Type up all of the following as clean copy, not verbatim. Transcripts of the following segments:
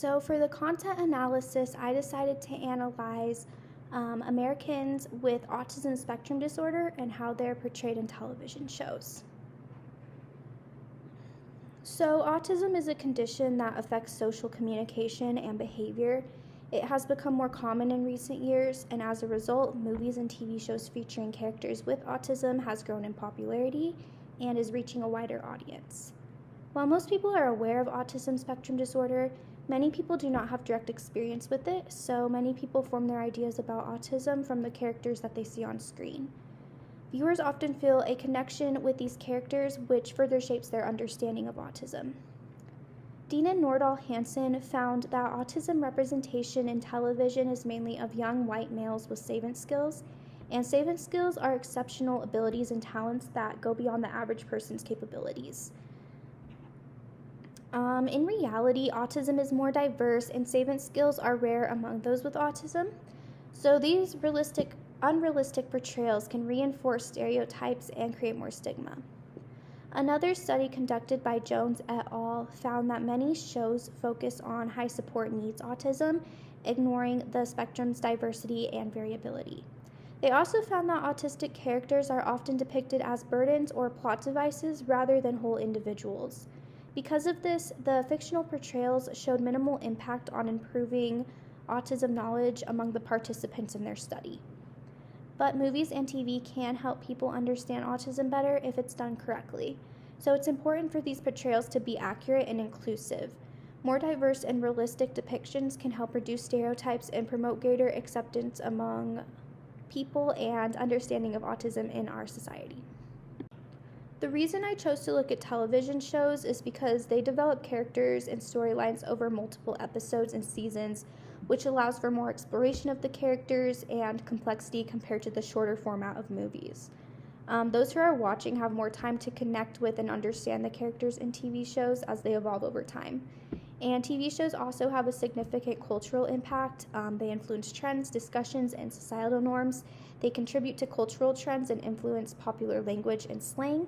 So for the content analysis, I decided to analyze Americans with autism spectrum disorder and how they're portrayed in television shows. So autism is a condition that affects social communication and behavior. It has become more common in recent years, and as a result, movies and TV shows featuring characters with autism has grown in popularity and is reaching a wider audience. While most people are aware of autism spectrum disorder, many people do not have direct experience with it, so many people form their ideas about autism from the characters that they see on screen. Viewers often feel a connection with these characters, which further shapes their understanding of autism. Dean and Nordahl Hansen found that autism representation in television is mainly of young white males with savant skills, and savant skills are exceptional abilities and talents that go beyond the average person's capabilities. In reality, autism is more diverse and savant skills are rare among those with autism. So these unrealistic portrayals can reinforce stereotypes and create more stigma. Another study conducted by Jones et al. Found that many shows focus on high support needs autism, ignoring the spectrum's diversity and variability. They also found that autistic characters are often depicted as burdens or plot devices rather than whole individuals. Because of this, the fictional portrayals showed minimal impact on improving autism knowledge among the participants in their study. But movies and TV can help people understand autism better if it's done correctly. So it's important for these portrayals to be accurate and inclusive. More diverse and realistic depictions can help reduce stereotypes and promote greater acceptance among people and understanding of autism in our society. The reason I chose to look at television shows is because they develop characters and storylines over multiple episodes and seasons, which allows for more exploration of the characters and complexity compared to the shorter format of movies. Those who are watching have more time to connect with and understand the characters in TV shows as they evolve over time. And TV shows also have a significant cultural impact. They influence trends, discussions, and societal norms. They contribute to cultural trends and influence popular language and slang.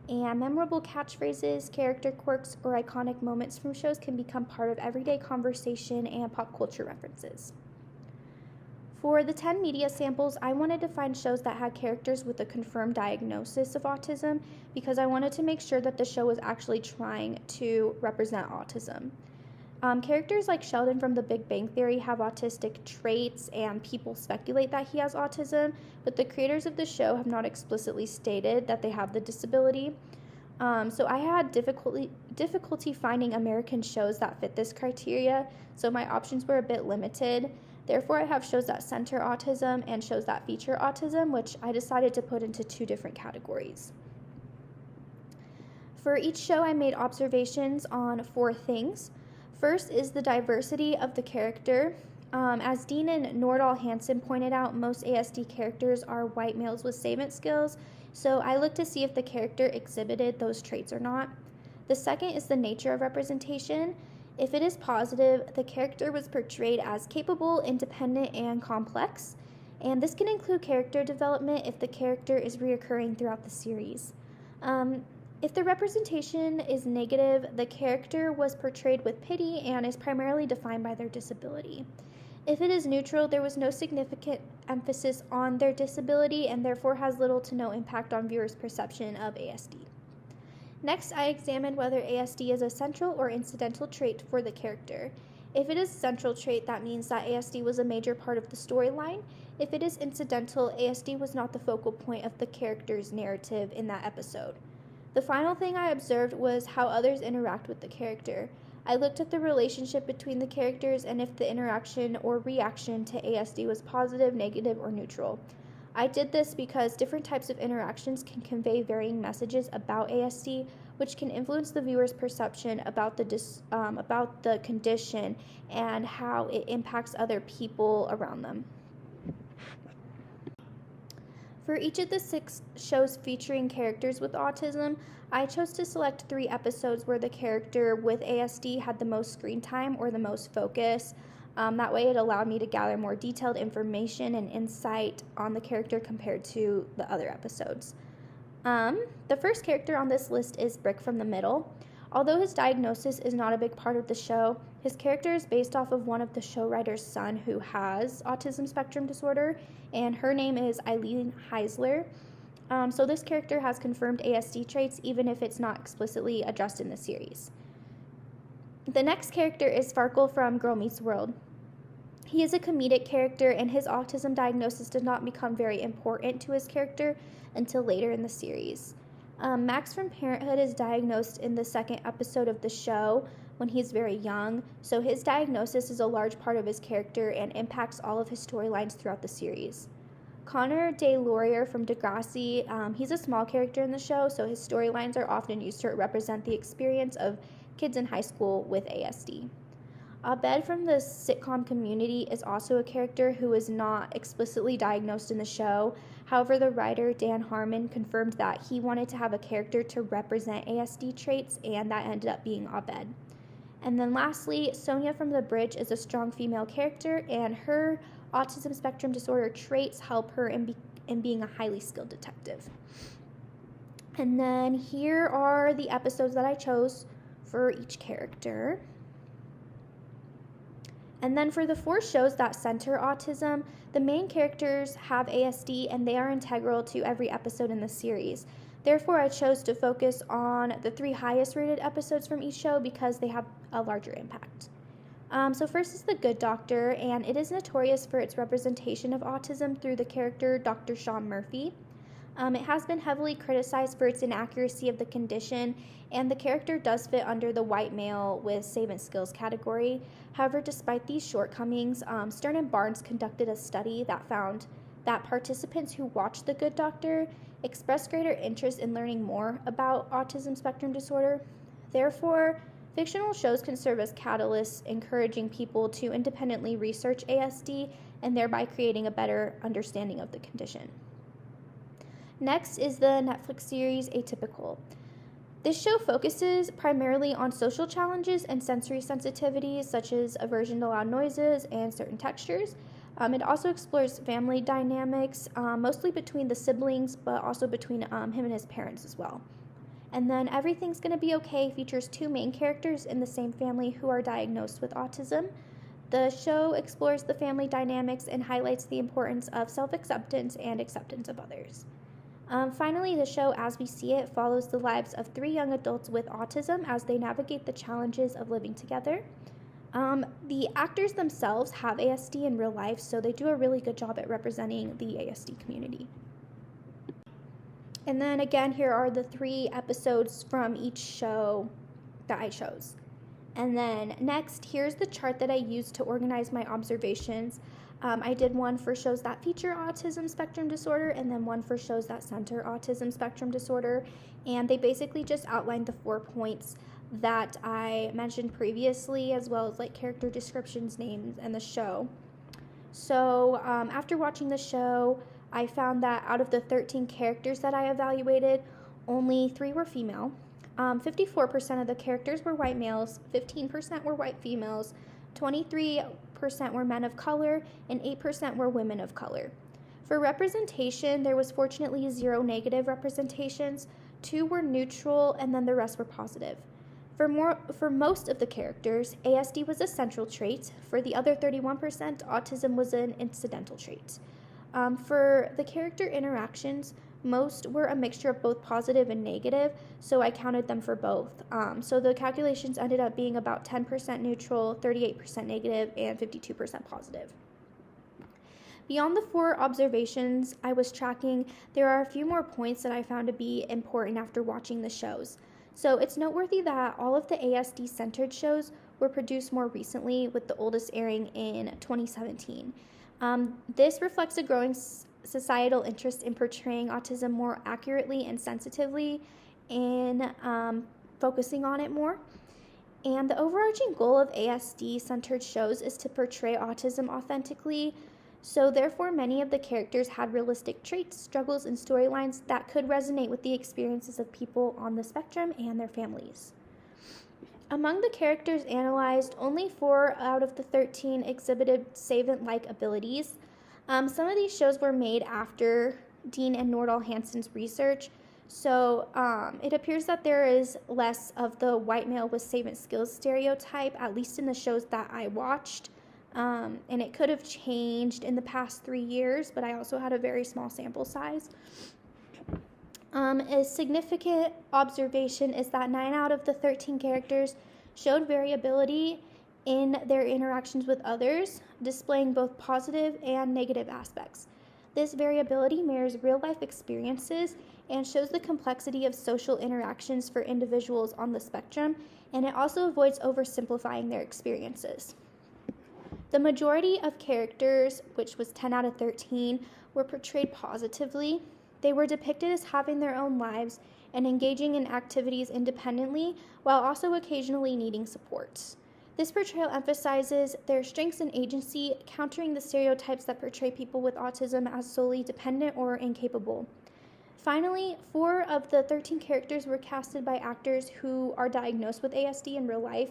And memorable catchphrases, character quirks, or iconic moments from shows can become part of everyday conversation and pop culture references. For the 10 media samples, I wanted to find shows that had characters with a confirmed diagnosis of autism because I wanted to make sure that the show was actually trying to represent autism. Characters like Sheldon from The Big Bang Theory have autistic traits, and people speculate that he has autism, but the creators of the show have not explicitly stated that they have the disability. So I had difficulty finding American shows that fit this criteria, so my options were a bit limited. Therefore, I have shows that center autism and shows that feature autism, which I decided to put into two different categories. For each show, I made observations on 4 things. First is the diversity of the character. As Dean and Nordahl Hansen pointed out, most ASD characters are white males with savant skills, so I looked to see if the character exhibited those traits or not. The second is the nature of representation. If it is positive, the character was portrayed as capable, independent, and complex, and this can include character development if the character is reoccurring throughout the series. If the representation is negative, the character was portrayed with pity and is primarily defined by their disability. If it is neutral, there was no significant emphasis on their disability and therefore has little to no impact on viewers' perception of ASD. Next, I examined whether ASD is a central or incidental trait for the character. If it is a central trait, that means that ASD was a major part of the storyline. If it is incidental, ASD was not the focal point of the character's narrative in that episode. The final thing I observed was how others interact with the character. I looked at the relationship between the characters and if the interaction or reaction to ASD was positive, negative, or neutral. I did this because different types of interactions can convey varying messages about ASD, which can influence the viewer's perception about the condition and how it impacts other people around them. For each of the 6 shows featuring characters with autism, I chose to select 3 episodes where the character with ASD had the most screen time or the most focus. That way it allowed me to gather more detailed information and insight on the character compared to the other episodes. The first character on this list is Brick from the Middle. Although his diagnosis is not a big part of the show, his character is based off of one of the show writer's son who has autism spectrum disorder, and her name is Eileen Heisler. So this character has confirmed ASD traits even if it's not explicitly addressed in the series. The next character is Farkle from Girl Meets World. He is a comedic character, and his autism diagnosis did not become very important to his character until later in the series. Max from Parenthood is diagnosed in the second episode of the show when he's very young, so his diagnosis is a large part of his character and impacts all of his storylines throughout the series. Connor DeLaurier from Degrassi, he's a small character in the show, so his storylines are often used to represent the experience of kids in high school with ASD. Abed from the sitcom Community is also a character who is not explicitly diagnosed in the show. However, the writer Dan Harmon confirmed that he wanted to have a character to represent ASD traits, and that ended up being Abed. And then lastly, Sonia from The Bridge is a strong female character, and her autism spectrum disorder traits help her in being a highly skilled detective. And then here are the episodes that I chose for each character. And then for the 4 shows that center autism, the main characters have ASD and they are integral to every episode in the series. Therefore, I chose to focus on the 3 highest rated episodes from each show because they have a larger impact. So first is The Good Doctor, and it is notorious for its representation of autism through the character Dr. Sean Murphy. It has been heavily criticized for its inaccuracy of the condition, and the character does fit under the white male with savant skills category. However, despite these shortcomings, Stern and Barnes conducted a study that found that participants who watched The Good Doctor expressed greater interest in learning more about autism spectrum disorder. Therefore, fictional shows can serve as catalysts, encouraging people to independently research ASD and thereby creating a better understanding of the condition. Next is the Netflix series Atypical. This show focuses primarily on social challenges and sensory sensitivities such as aversion to loud noises and certain textures. It also explores family dynamics, mostly between the siblings, but also between him and his parents as well. And then Everything's Gonna Be Okay features 2 main characters in the same family who are diagnosed with autism. The show explores the family dynamics and highlights the importance of self-acceptance and acceptance of others. Finally, the show As We See It follows the lives of 3 young adults with autism as they navigate the challenges of living together. The actors themselves have ASD in real life, so they do a really good job at representing the ASD community. And then again, here are the 3 episodes from each show that I chose. And then next, here's the chart that I used to organize my observations. I did one for shows that feature autism spectrum disorder and then one for shows that center autism spectrum disorder. And they basically just outlined the 4 points that I mentioned previously, as well as like character descriptions, names, and the show. So after watching the show, I found that out of the 13 characters that I evaluated, only 3 were female. 54% of the characters were white males, 15% were white females, 23% were men of color, and 8% were women of color. For representation, there was fortunately 0 negative representations, 2 were neutral, and then the rest were positive. For most of the characters, ASD was a central trait. For the other 31%, autism was an incidental trait. For the character interactions, most were a mixture of both positive and negative, so I counted them for both. So the calculations ended up being about 10% neutral, 38% negative, and 52% positive. Beyond the 4 observations I was tracking, there are a few more points that I found to be important after watching the shows. So it's noteworthy that all of the ASD-centered shows were produced more recently, with the oldest airing in 2017. This reflects a growing societal interest in portraying autism more accurately and sensitively and focusing on it more. And the overarching goal of ASD-centered shows is to portray autism authentically, so therefore many of the characters had realistic traits, struggles, and storylines that could resonate with the experiences of people on the spectrum and their families. Among the characters analyzed, only 4 out of the 13 exhibited savant-like abilities. Some of these shows were made after Dean and Nordal Hansen's research, So it appears that there is less of the white male with savant skills stereotype, at least in the shows that I watched. And it could have changed in the past 3 years, but I also had a very small sample size. A significant observation is that 9 out of the 13 characters showed variability in their interactions with others, displaying both positive and negative aspects. This variability mirrors real-life experiences and shows the complexity of social interactions for individuals on the spectrum, and it also avoids oversimplifying their experiences. The majority of characters, which was 10 out of 13, were portrayed positively. They were depicted as having their own lives and engaging in activities independently, while also occasionally needing support. This portrayal emphasizes their strengths and agency, countering the stereotypes that portray people with autism as solely dependent or incapable. Finally, 4 of the 13 characters were casted by actors who are diagnosed with ASD in real life.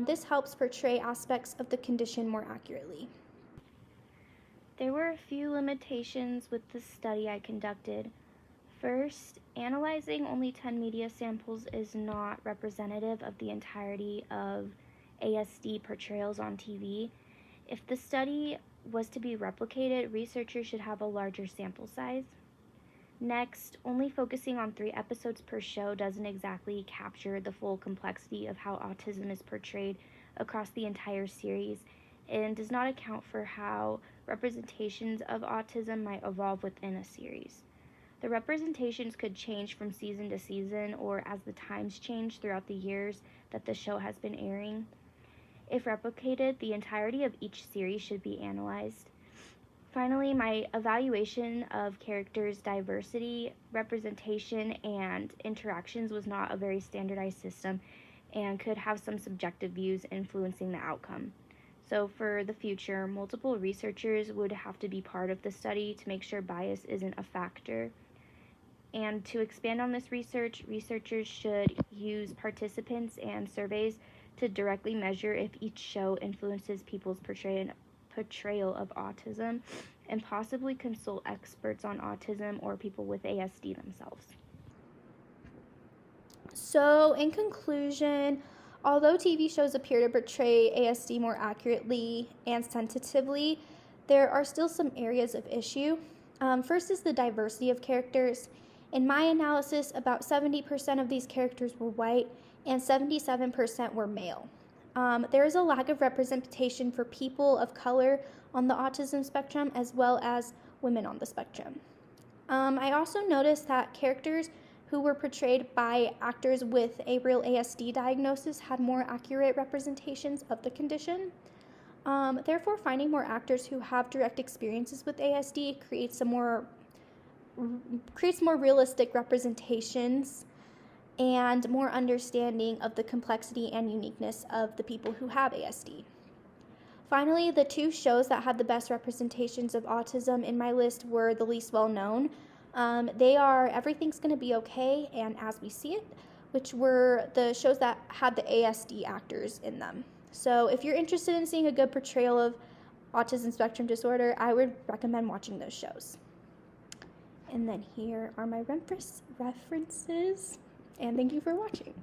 This helps portray aspects of the condition more accurately. There were a few limitations with the study I conducted. First, analyzing only 10 media samples is not representative of the entirety of ASD portrayals on TV. If the study was to be replicated, researchers should have a larger sample size. Next, only focusing on 3 episodes per show doesn't exactly capture the full complexity of how autism is portrayed across the entire series, and does not account for how representations of autism might evolve within a series. The representations could change from season to season or as the times change throughout the years that the show has been airing. If replicated, the entirety of each series should be analyzed. Finally, my evaluation of characters' diversity, representation, and interactions was not a very standardized system and could have some subjective views influencing the outcome. So for the future, multiple researchers would have to be part of the study to make sure bias isn't a factor. And to expand on this research, researchers should use participants and surveys to directly measure if each show influences people's portrayal of autism, and possibly consult experts on autism or people with ASD themselves. So, in conclusion, although TV shows appear to portray ASD more accurately and sensitively, there are still some areas of issue. First is the diversity of characters. In my analysis, about 70% of these characters were white and 77% were male. There is a lack of representation for people of color on the autism spectrum as well as women on the spectrum. I also noticed that characters who were portrayed by actors with a real ASD diagnosis had more accurate representations of the condition. Therefore, finding more actors who have direct experiences with ASD creates more realistic representations and more understanding of the complexity and uniqueness of the people who have ASD. Finally, the 2 shows that had the best representations of autism in my list were the least well known. They are Everything's Gonna Be Okay and As We See It, which were the shows that had the ASD actors in them. So if you're interested in seeing a good portrayal of autism spectrum disorder, I would recommend watching those shows. And then here are my references, and thank you for watching.